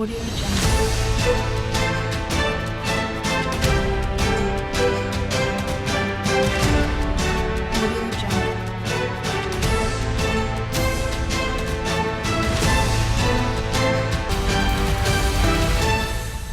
Audio Jungle. Audio Jungle.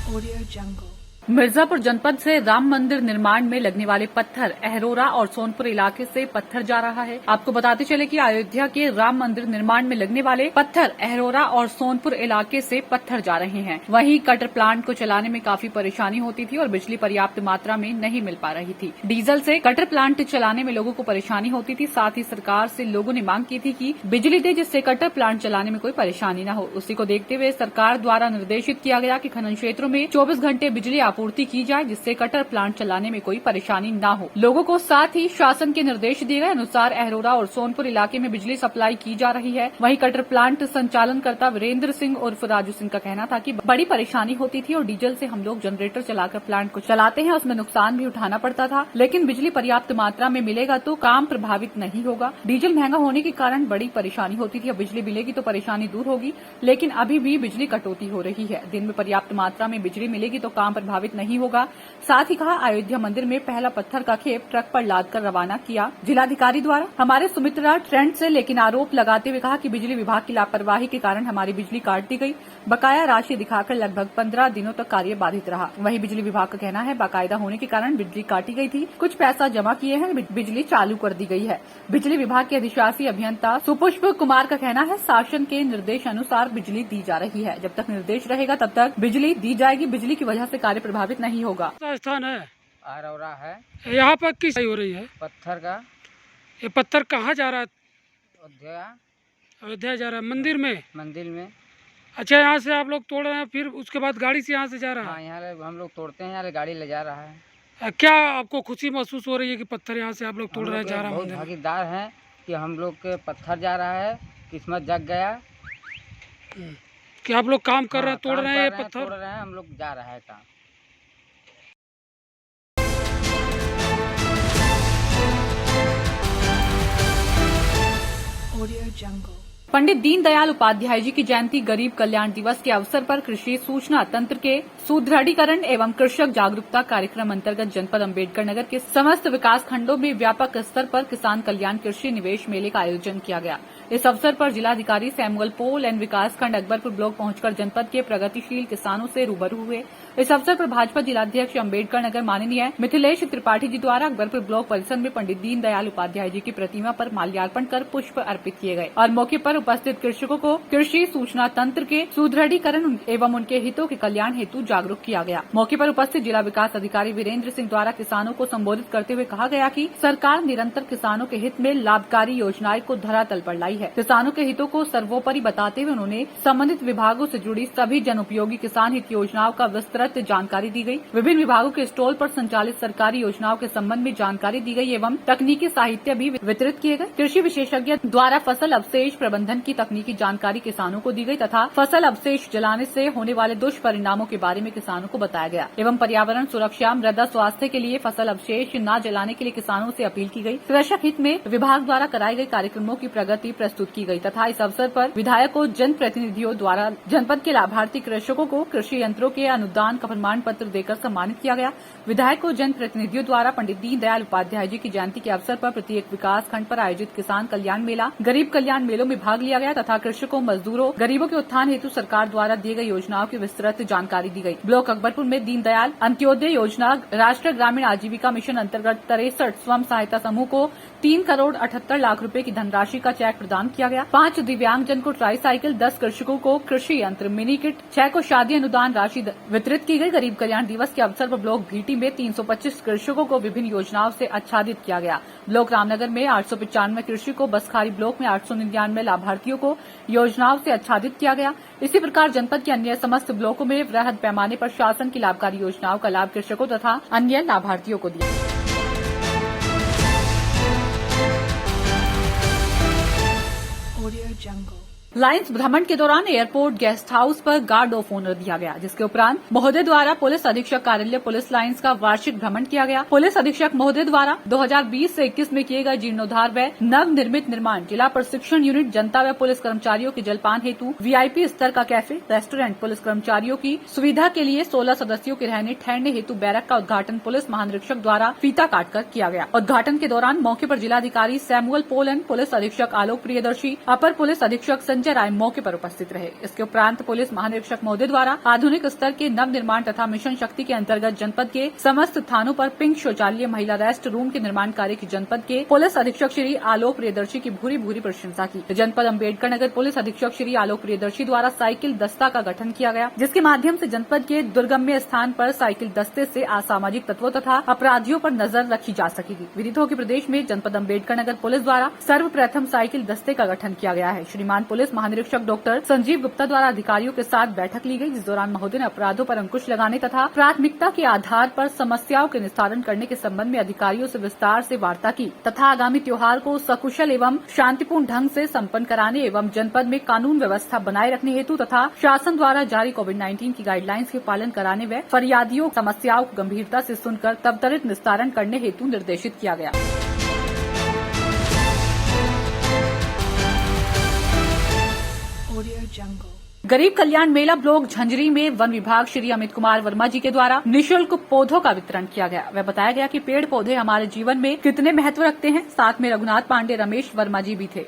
Audio Jungle. Mirzapur जनपद से राम मंदिर निर्माण में लगने वाले पत्थर अहरोरा और सोनपुर इलाके से पत्थर जा रहा है। आपको बताते चले कि अयोध्या के राम मंदिर निर्माण में लगने वाले पत्थर अहरोरा और सोनपुर इलाके से पत्थर जा रहे हैं। वहीं कटर प्लांट को चलाने में काफी परेशानी होती थी और बिजली पर्याप्त मात्रा में नहीं मिल पा रही थी। डीजल से कटर प्लांट चलाने में लोगों को परेशानी होती थी। साथ ही सरकार से लोगों ने मांग की थी कि बिजली दे, जिससे कटर प्लांट चलाने में कोई परेशानी न हो। उसी को देखते हुए सरकार द्वारा निर्देशित किया गया कि खनन क्षेत्रों में 24 घंटे बिजली आपूर्ति की जाए, जिससे कटर प्लांट चलाने में कोई परेशानी न हो लोगों को। साथ ही शासन के निर्देश दिए गए अनुसार अहरोरा और सोनपुर इलाके में बिजली सप्लाई की जा रही है। वहीं कटर प्लांट संचालनकर्ता वीरेंद्र सिंह उर्फ राजू सिंह का कहना था कि बड़ी परेशानी होती थी और डीजल से हम लोग जनरेटर चलाकर प्लांट को चलाते हैं, उसमें नुकसान भी उठाना पड़ता था, लेकिन बिजली पर्याप्त मात्रा में मिलेगा तो काम प्रभावित नहीं होगा। डीजल महंगा होने के कारण बड़ी परेशानी होती थी, अब बिजली मिलेगी तो परेशानी दूर होगी, लेकिन अभी भी बिजली कटौती हो रही है। दिन में पर्याप्त मात्रा में बिजली मिलेगी तो काम प्रभावित नहीं होगा। साथ ही कहा, अयोध्या मंदिर में पहला पत्थर का खेप ट्रक पर लादकर रवाना किया जिलाधिकारी द्वारा हमारे सुमित्रा ट्रेंड से, लेकिन आरोप लगाते हुए कहा कि बिजली विभाग की लापरवाही के कारण हमारी बिजली काट दी गई। बकाया राशि दिखाकर लगभग 15 दिनों तक कार्य बाधित रहा। वहीं बिजली विभाग का कहना है, बाकायदा होने के कारण बिजली काटी गई थी, कुछ पैसा जमा किए हैं, बिजली चालू कर दी गई है। बिजली विभाग के अधिशासी अभियंता सुपुष्प कुमार का कहना है, शासन के निर्देश अनुसार बिजली दी जा रही है, जब तक निर्देश रहेगा तब तक बिजली दी जाएगी। बिजली की वजह से कार्य प्रभावित नहीं होगा। स्थान है अहरोरा है। यहाँ पर किस हो रही है? पत्थर का ये पत्थर कहाँ जा रहा है? अयोध्या अयोध्या जा रहा है मंदिर में। अच्छा, यहाँ से आप लोग तोड़ रहे हैं, फिर उसके बाद गाड़ी से यहाँ से जा रहा हाँ, यहाँ हम लोग तोड़ते हैं, यहाँ गाड़ी ले जा रहा है। है। क्या आपको खुशी महसूस हो रही है कि पत्थर यहाँ से आप लोग तोड़ रहे हैं, जा रहा है? बहुत भागीदार हैं कि हम लोग के पत्थर जा रहा है, किस्मत जग गया कि आप लोग काम कर रहे हैं, तोड़ रहे हैं, तोड़ पत्थर रहे हैं, हम लोग जा रहा है काम। Audio Jungle. पंडित दीनदयाल उपाध्याय जी की जयंती गरीब कल्याण दिवस के अवसर पर कृषि सूचना तंत्र के सुदृढ़ीकरण एवं कृषक जागरूकता कार्यक्रम अंतर्गत जनपद अम्बेडकर नगर के समस्त विकास खंडों में व्यापक स्तर पर किसान कल्याण कृषि निवेश मेले का आयोजन किया गया। इस अवसर पर जिलाधिकारी सैमुअल पोल एंड विकासखंड अकबरपुर ब्लॉक पहुंचकर जनपद के प्रगतिशील किसानों से रूबरू हुए। इस अवसर पर भाजपा जिलाध्यक्ष अम्बेडकर नगर माननीय मिथिलेश त्रिपाठी जी द्वारा अकबरपुर ब्लॉक परिसर में पंडित दीनदयाल उपाध्याय जी की प्रतिमा पर माल्यार्पण कर पुष्प अर्पित किए गए और मौके पर उपस्थित कृषकों को कृषि सूचना तंत्र के सुदृढ़ीकरण एवं उनके हितों के कल्याण हेतु जागरूक किया गया। मौके पर उपस्थित जिला विकास अधिकारी वीरेंद्र सिंह द्वारा किसानों को संबोधित करते हुए कहा गया कि सरकार निरंतर किसानों के हित में लाभकारी योजनाएं को धरातल पर लाई है। किसानों के हितों को सर्वोपरि बताते हुए उन्होंने संबंधित विभागों से जुड़ी सभी जन उपयोगी किसान हित योजनाओं का विस्तृत जानकारी दी गई। विभिन्न विभागों के स्टॉल पर संचालित सरकारी योजनाओं के संबंध में जानकारी दी गई एवं तकनीकी साहित्य भी वितरित किए गए। कृषि विशेषज्ञ द्वारा फसल अवशेष प्रबंधन की तकनीकी जानकारी किसानों को दी गई तथा फसल अवशेष जलाने से होने वाले दुष्परिणामों के बारे में किसानों को बताया गया एवं पर्यावरण सुरक्षा मृदा स्वास्थ्य के लिए फसल अवशेष न जलाने के लिए किसानों से अपील की गई। कृषक हित में विभाग द्वारा कराए गए कार्यक्रमों की प्रगति प्रस्तुत की गई तथा इस अवसर पर विधायकों जन प्रतिनिधियों द्वारा जनपद के लाभार्थी कृषकों को कृषि यंत्रों के अनुदान का प्रमाण पत्र देकर सम्मानित किया गया। विधायकों जन प्रतिनिधियों द्वारा पंडित दीनदयाल उपाध्याय जी की जयंती के अवसर पर प्रत्येक विकास खंड पर आयोजित किसान कल्याण मेला, गरीब कल्याण मेलों में भाग लिया गया तथा कृषकों, मजदूरों, गरीबों के उत्थान हेतु सरकार द्वारा दिए गई योजनाओं की विस्तृत जानकारी दी गई। ब्लॉक अकबरपुर में दीनदयाल अंत्योदय योजना, राष्ट्रीय ग्रामीण आजीविका मिशन अंतर्गत 63 स्वयं सहायता समूह को 3 करोड़ 78 लाख रुपए की धनराशि का चेक प्रदान किया गया। 5 दिव्यांगजन को ट्राईसाइकिल, 10 कृषकों को कृषि यंत्र, मिनी किट, 6 को शादी अनुदान राशि वितरित की गई। गरीब कल्याण दिवस के अवसर पर ब्लॉक भीटी में 325 कृषकों को विभिन्न योजनाओं से आच्छादित किया गया। ब्लॉक रामनगर में 895 कृषकों, बसखारी ब्लॉक में 899 लाभार्थियों को योजनाओं से आच्छादित किया गया। इसी प्रकार जनपद के अन्य समस्त ब्लॉकों में वृहद पैमाने पर शासन की लाभकारी योजनाओं का लाभ कृषकों तथा अन्य लाभार्थियों को दिया। Audio Jungle. लाइन्स भ्रमण के दौरान एयरपोर्ट गेस्ट हाउस पर गार्ड ऑफ ऑनर दिया गया, जिसके उपरांत महोदय द्वारा पुलिस अधीक्षक कार्यालय पुलिस लाइन्स का वार्षिक भ्रमण किया गया। पुलिस अधीक्षक महोदय द्वारा 2020 से 21 में किए गए जीर्णोद्धार व नव निर्मित निर्माण, जिला प्रशिक्षण यूनिट, जनता व पुलिस कर्मचारियों के जलपान हेतु VIP स्तर का कैफे, रेस्टोरेंट, पुलिस कर्मचारियों की सुविधा के लिए 16 सदस्यों के रहने ठहरने हेतु बैरक का उद्घाटन पुलिस महानिरीक्षक द्वारा फीता काटकर किया गया। उद्घाटन के दौरान मौके पर जिलाधिकारी सैमुअल पोलन, पुलिस अधीक्षक आलोक प्रियदर्शी, अपर पुलिस अधीक्षक संजय राय मौके पर उपस्थित रहे। इसके उपरांत पुलिस महानिरीक्षक महोदय द्वारा आधुनिक स्तर के नव निर्माण तथा मिशन शक्ति के अंतर्गत जनपद के समस्त थानों पर पिंक शौचालय, महिला रेस्ट रूम के निर्माण कार्य की जनपद के पुलिस अधीक्षक श्री आलोक प्रियदर्शी की भूरी प्रशंसा की। जनपद अम्बेडकर नगर पुलिस अधीक्षक श्री आलोक प्रियदर्शी द्वारा साइकिल दस्ता का गठन किया गया, जिसके माध्यम से जनपद के दुर्गम्य स्थान पर साइकिल दस्ते से असामाजिक तत्वों तथा अपराधियों पर नजर रखी जा सकेगी। विदित हो कि प्रदेश में जनपद अम्बेडकर नगर पुलिस द्वारा सर्वप्रथम साइकिल दस्ते का गठन किया गया है। श्रीमान पुलिस महानिरीक्षक डॉक्टर संजीव गुप्ता द्वारा अधिकारियों के साथ बैठक ली गई, जिस दौरान महोदय ने अपराधों पर अंकुश लगाने तथा प्राथमिकता के आधार पर समस्याओं के निस्तारण करने के संबंध में अधिकारियों से विस्तार से वार्ता की तथा आगामी त्योहार को सकुशल एवं शांतिपूर्ण ढंग से संपन्न कराने एवं जनपद में कानून व्यवस्था बनाए रखने हेतु तथा शासन द्वारा जारी कोविड-19 की गाइडलाइंस के पालन कराने व फरियादियों समस्याओं को गंभीरता से सुनकर तब त्वरित निस्तारण करने हेतु निर्देशित किया गया। Audio Jungle. गरीब कल्याण मेला ब्लॉक झंझरी में वन विभाग श्री अमित कुमार वर्मा जी के द्वारा निःशुल्क पौधों का वितरण किया गया। वह बताया गया कि पेड़ पौधे हमारे जीवन में कितने महत्व रखते हैं। साथ में रघुनाथ पांडे, रमेश वर्मा जी भी थे।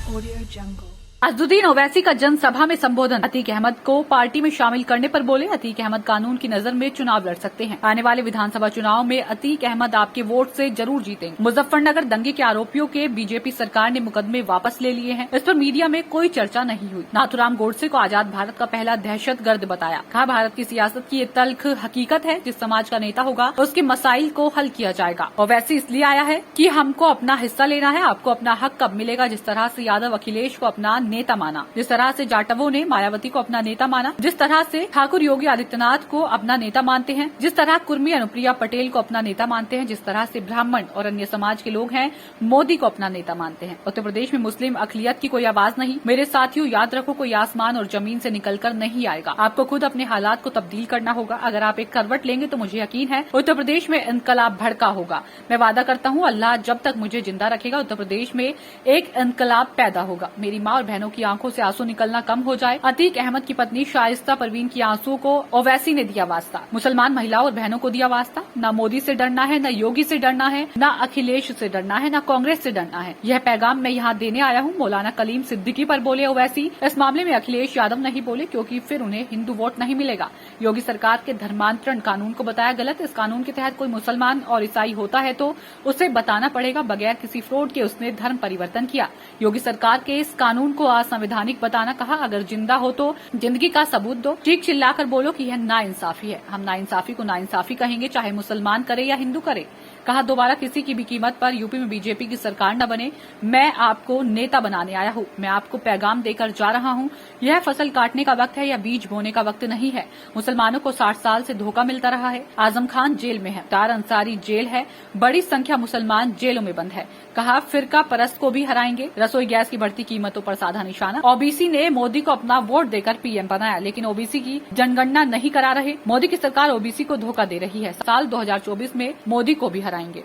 Audio Jungle. अजदुद्दीन ओवैसी का जनसभा में संबोधन। अतीक अहमद को पार्टी में शामिल करने पर बोले, अतीक अहमद कानून की नजर में चुनाव लड़ सकते हैं। आने वाले विधानसभा चुनाव में अतीक अहमद आपके वोट से जरूर जीतेंगे। मुजफ्फरनगर दंगे के आरोपियों के बीजेपी सरकार ने मुकदमे वापस ले लिए हैं। इस पर मीडिया में कोई चर्चा नहीं हुई। नाथूराम गोडसे को आजाद भारत का पहला दहशतगर्द बताया। कहा, भारत की सियासत की ये तल्ख हकीकत है, जिस समाज का नेता होगा उसके मसाइल को हल किया जाएगा। ओवैसी इसलिए आया है कि हमको अपना हिस्सा लेना है। आपको अपना हक कब मिलेगा? जिस तरह से यादव अखिलेश को अपना नेता माना, जिस तरह से जाटवों ने मायावती को अपना नेता माना, जिस तरह से ठाकुर योगी आदित्यनाथ को अपना नेता मानते हैं, जिस तरह कुर्मी अनुप्रिया पटेल को अपना नेता मानते हैं, जिस तरह से ब्राह्मण और अन्य समाज के लोग हैं मोदी को अपना नेता मानते हैं। उत्तर प्रदेश में मुस्लिम अकलियत की कोई आवाज नहीं। मेरे साथियों, याद रखो, कोई आसमान और जमीन से निकलकर नहीं आएगा। आपको खुद अपने हालात को तब्दील करना होगा। अगर आप एक करवट लेंगे तो मुझे यकीन है उत्तर प्रदेश में इनकलाब भड़का होगा। मैं वादा करता हूँ, अल्लाह जब तक मुझे जिंदा रखेगा उत्तर प्रदेश में एक इनकलाब पैदा होगा। मेरी माँ और बहनों की आंखों से आंसू निकलना कम हो जाए। अतीक अहमद की पत्नी शाइस्ता परवीन की आंसू को ओवैसी ने दिया वास्ता। मुसलमान महिलाओं और बहनों को दिया वास्ता। न मोदी से डरना है, न योगी से डरना है, न अखिलेश से डरना है, न कांग्रेस से डरना है। यह पैगाम मैं यहाँ देने आया हूँ। मौलाना कलीम सिद्दीकी पर बोले ओवैसी। इस मामले में अखिलेश यादव नहीं बोले, क्योंकि फिर उन्हें हिंदू वोट नहीं मिलेगा। योगी सरकार के धर्मांतरण कानून को बताया गलत। इस कानून के तहत कोई मुसलमान और ईसाई होता है तो उसे बताना पड़ेगा, बगैर किसी फ्रॉड के उसने धर्म परिवर्तन किया। योगी सरकार के इस कानून को असंवैधानिक बताना। कहा, अगर जिंदा हो तो जिंदगी का सबूत दो। चीख चिल्लाकर बोलो कि यह नाइंसाफी है। हम नाइंसाफी को नाइंसाफी कहेंगे, चाहे मुसलमान करे या हिंदू करे। कहा, दोबारा किसी की भी कीमत पर यूपी में बीजेपी की सरकार न बने। मैं आपको नेता बनाने आया हूँ। मैं आपको पैगाम देकर जा रहा हूँ। यह फसल काटने का वक्त है या बीज बोने का वक्त नहीं है। मुसलमानों को 60 साल से धोखा मिलता रहा है। आजम खान जेल में है, तार अंसारी जेल है, बड़ी संख्या मुसलमान जेलों में बंद है। कहा, फिरका परस्त को भी हराएंगे। रसोई गैस की बढ़ती कीमतों पर साधा निशाना। ओबीसी ने मोदी को अपना वोट देकर पीएम बनाया, लेकिन ओबीसी की जनगणना नहीं करा रहे। मोदी की सरकार ओबीसी को धोखा दे रही है। साल 2024 में मोदी को भी हराएंगे।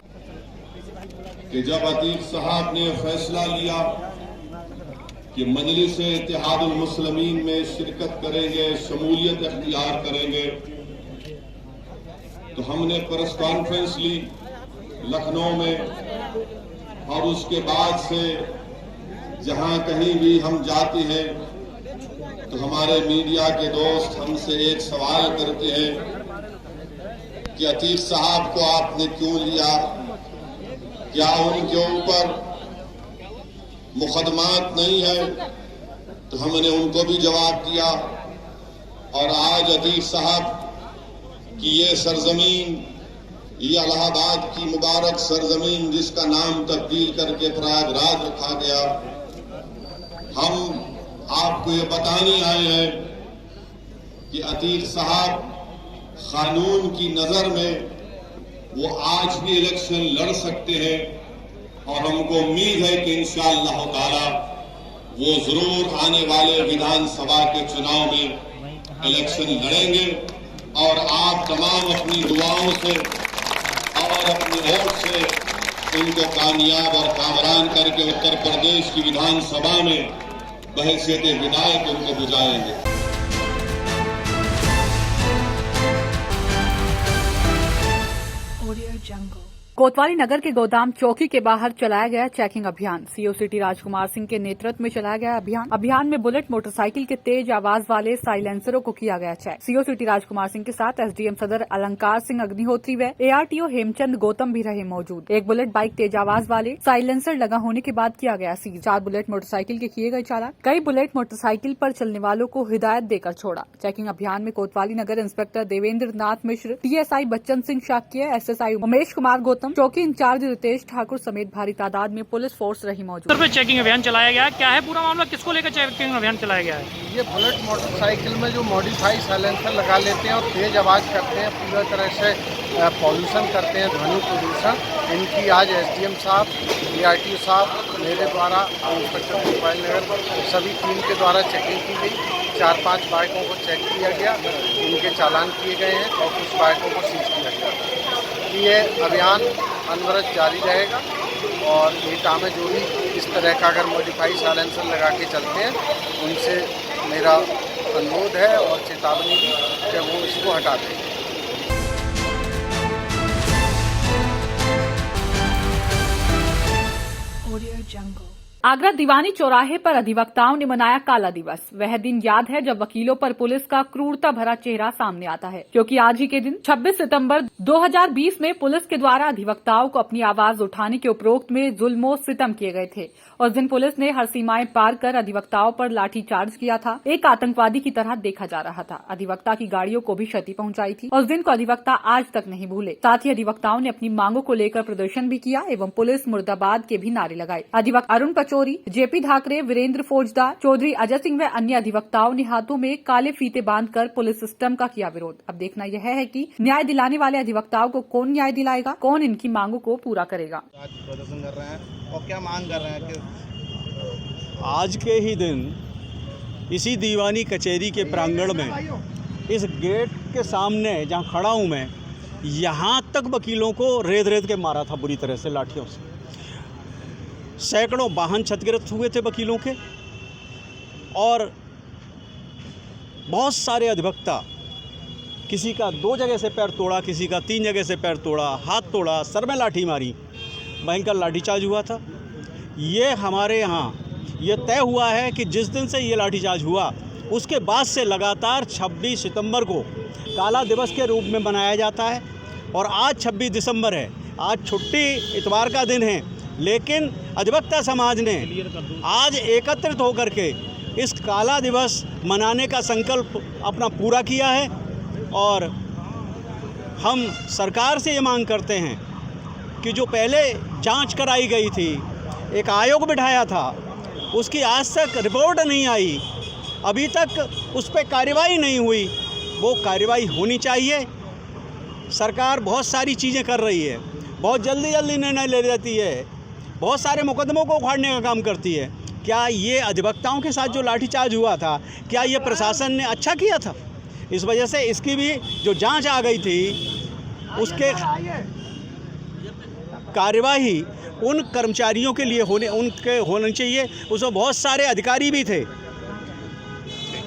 कि जब अतीक साहब ने फैसला लिया कि मजलिस इत्तेहादुल मुस्लिमीन में शिरकत करेंगे, शमूलियत अख्तियार करेंगे, तो हमने प्रेस कॉन्फ्रेंस ली लखनऊ में। और उसके बाद से जहां कहीं भी हम जाते हैं तो हमारे मीडिया के दोस्त हमसे एक सवाल करते हैं कि अतीक साहब को आपने क्यों लिया, क्या उनके ऊपर मुकदमात नहीं है? तो हमने उनको भी जवाब दिया। और आज अतीक साहब की ये सरजमीन, ये इलाहाबाद की मुबारक सरजमीन जिसका नाम तब्दील करके प्रयागराज रखा गया, हम आपको ये बताने आए हैं कि अतीक साहब कानून की नजर में वो आज भी इलेक्शन लड़ सकते हैं। और हमको उम्मीद है कि इंशाअल्लाह ताला वो जरूर आने वाले विधानसभा के चुनाव में इलेक्शन लड़ेंगे और आप तमाम अपनी दुआओं से और अपनी वोट से उनको कामयाब और कामरान करके उत्तर प्रदेश की विधानसभा में बहैसियत विधायक उनको बुझाएंगे। Audio Jungle. कोतवाली नगर के गोदाम चौकी के बाहर चलाया गया चेकिंग अभियान। सीओ सिटी राजकुमार सिंह के नेतृत्व में चलाया गया अभियान में बुलेट मोटरसाइकिल के तेज आवाज वाले साइलेंसरों को किया गया check. CO city Rajkumar Singh के साथ एसडीएम सदर अलंकार सिंह अग्निहोत्री व एआरटीओ हेमचंद गौतम भी रहे मौजूद। एक बुलेट बाइक तेज आवाज वाले साइलेंसर लगा होने के बाद किया गया सीज। 4 बुलेट मोटरसाइकिल के किए गए चालान। कई बुलेट मोटरसाइकिल पर चलने वालों को हिदायत देकर छोड़ा। चेकिंग अभियान में कोतवाली नगर inspector Devendra Nath Mishra, TSI Bachchan Singh Shakya, SSI Umesh Kumar Gautam, चौकी इंचार्ज रितेश ठाकुर समेत भारी तादाद में पुलिस फोर्स रही मौजूद। सर पे चेकिंग अभियान चलाया गया, क्या है पूरा मामला, किसको लेकर चेकिंग अभियान चलाया गया है? ये बुलेट मोटरसाइकिल में जो मॉडिफाई साइलेंसर लगा लेते हैं और तेज आवाज़ करते हैं, पूरी तरह से पॉल्यूशन करते हैं, ध्वनि प्रदूषण, इनकी आज एसडीएम साहब, एआरटीओ साहब, मेरे द्वारा इंस्पेक्टर कोतवाली नगर सभी टीम के द्वारा चेकिंग की गई। 4-5 बाइकों को चेक किया गया, इनके चालान किए गए हैं और कुछ बाइकों को सीज किया गया। ये अभियान अनवरत जारी रहेगा और एटा में जो भी इस तरह का अगर मॉडिफाई साइलेंसर लगा के चलते हैं उनसे मेरा अनुरोध है और चेतावनी भी कि वो इसको हटा दें। Audio Jungle. आगरा दीवानी चौराहे पर अधिवक्ताओं ने मनाया काला दिवस। वह दिन याद है जब वकीलों पर पुलिस का क्रूरता भरा चेहरा सामने आता है, क्योंकि आज ही के दिन 26 सितंबर 2020 में पुलिस के द्वारा अधिवक्ताओं को अपनी आवाज उठाने के उपरोक्त में जुल्मो सितम किए गए थे। उस दिन पुलिस ने हर सीमाएं पार कर अधिवक्ताओं पर लाठीचार्ज किया था। एक आतंकवादी की तरह देखा जा रहा था। अधिवक्ता की गाड़ियों को भी क्षति पहुंचाई थी। उस दिन को अधिवक्ता आज तक नहीं भूले। साथ ही अधिवक्ताओं ने अपनी मांगों को लेकर प्रदर्शन भी किया एवं पुलिस मुर्दाबाद के भी नारे लगाए। अधिवक्ता अरुण पचौरी, जेपी ढाकरे, वीरेंद्र फौजदार, चौधरी अजय सिंह व अन्य अधिवक्ताओं ने हाथों में काले फीते बांधकर पुलिस सिस्टम का किया विरोध। अब देखना यह है कि न्याय दिलाने वाले अधिवक्ताओं को कौन न्याय दिलाएगा, कौन इनकी मांगों को पूरा करेगा। आज प्रदर्शन कर रहे हैं और क्या मांग कर रहे हैं कि आज के ही दिन इसी दीवानी कचहरी के प्रांगण में, इस गेट के सामने जहां खड़ा हूं मैं, यहां तक वकीलों को रेत के मारा था बुरी तरह से लाठियों से। सैकड़ों वाहन क्षतिग्रस्त हुए थे वकीलों के और बहुत सारे अधिवक्ता, किसी का 2 जगह से पैर तोड़ा, किसी का 3 जगह से पैर तोड़ा, हाथ तोड़ा, सर में लाठी मारी, भयंकर लाठीचार्ज हुआ था। ये हमारे यहाँ ये तय हुआ है कि जिस दिन से ये लाठीचार्ज हुआ उसके बाद से लगातार 26 सितंबर को काला दिवस के रूप में मनाया जाता है। और आज 26 दिसंबर है, आज छुट्टी इतवार का दिन है, लेकिन अधिवक्ता समाज ने आज एकत्रित होकर के इस काला दिवस मनाने का संकल्प अपना पूरा किया है। और हम सरकार से ये मांग करते हैं कि जो पहले जांच कराई गई थी, एक आयोग बिठाया था, उसकी आज तक रिपोर्ट नहीं आई, अभी तक उस पर कार्रवाई नहीं हुई, वो कार्रवाई होनी चाहिए। सरकार बहुत सारी चीज़ें कर रही है, बहुत जल्दी निर्णय ले लेती है, बहुत सारे मुकदमों को उखाड़ने का काम करती है। क्या ये अधिवक्ताओं के साथ जो लाठीचार्ज हुआ था, क्या ये प्रशासन ने अच्छा किया था? इस वजह से इसकी भी जो जांच आ गई थी उसके कार्यवाही उन कर्मचारियों के लिए होने चाहिए। उसमें बहुत सारे अधिकारी भी थे,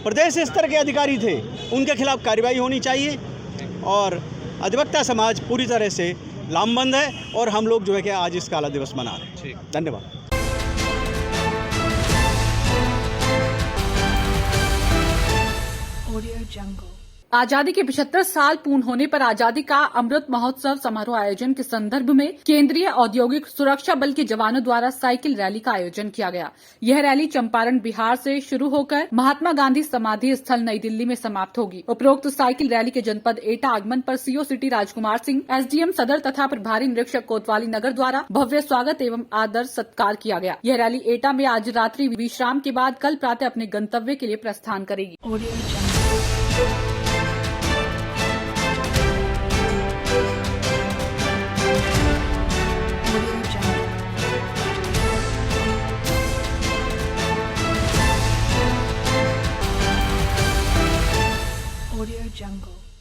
प्रदेश स्तर के अधिकारी थे, उनके खिलाफ कार्रवाई होनी चाहिए। और अधिवक्ता समाज पूरी तरह से लामबंद है और हम लोग जो है कि आज इस काला दिवस मना रहे हैं। धन्यवाद। Audio Jungle. आजादी के 75 साल पूर्ण होने पर आजादी का अमृत महोत्सव समारोह आयोजन के संदर्भ में केंद्रीय औद्योगिक सुरक्षा बल के जवानों द्वारा साइकिल रैली का आयोजन किया गया। यह रैली चंपारण बिहार से शुरू होकर महात्मा गांधी समाधि स्थल नई दिल्ली में समाप्त होगी। उपरोक्त साइकिल रैली के जनपद एटा आगमन पर CO city Rajkumar Singh, SDM सदर तथा प्रभारी निरीक्षक कोतवाली नगर द्वारा भव्य स्वागत एवं आदर सत्कार किया गया। यह रैली एटा में आज रात्रि विश्राम के बाद कल प्रातः अपने गंतव्य के लिए प्रस्थान करेगी। Audio Jungle.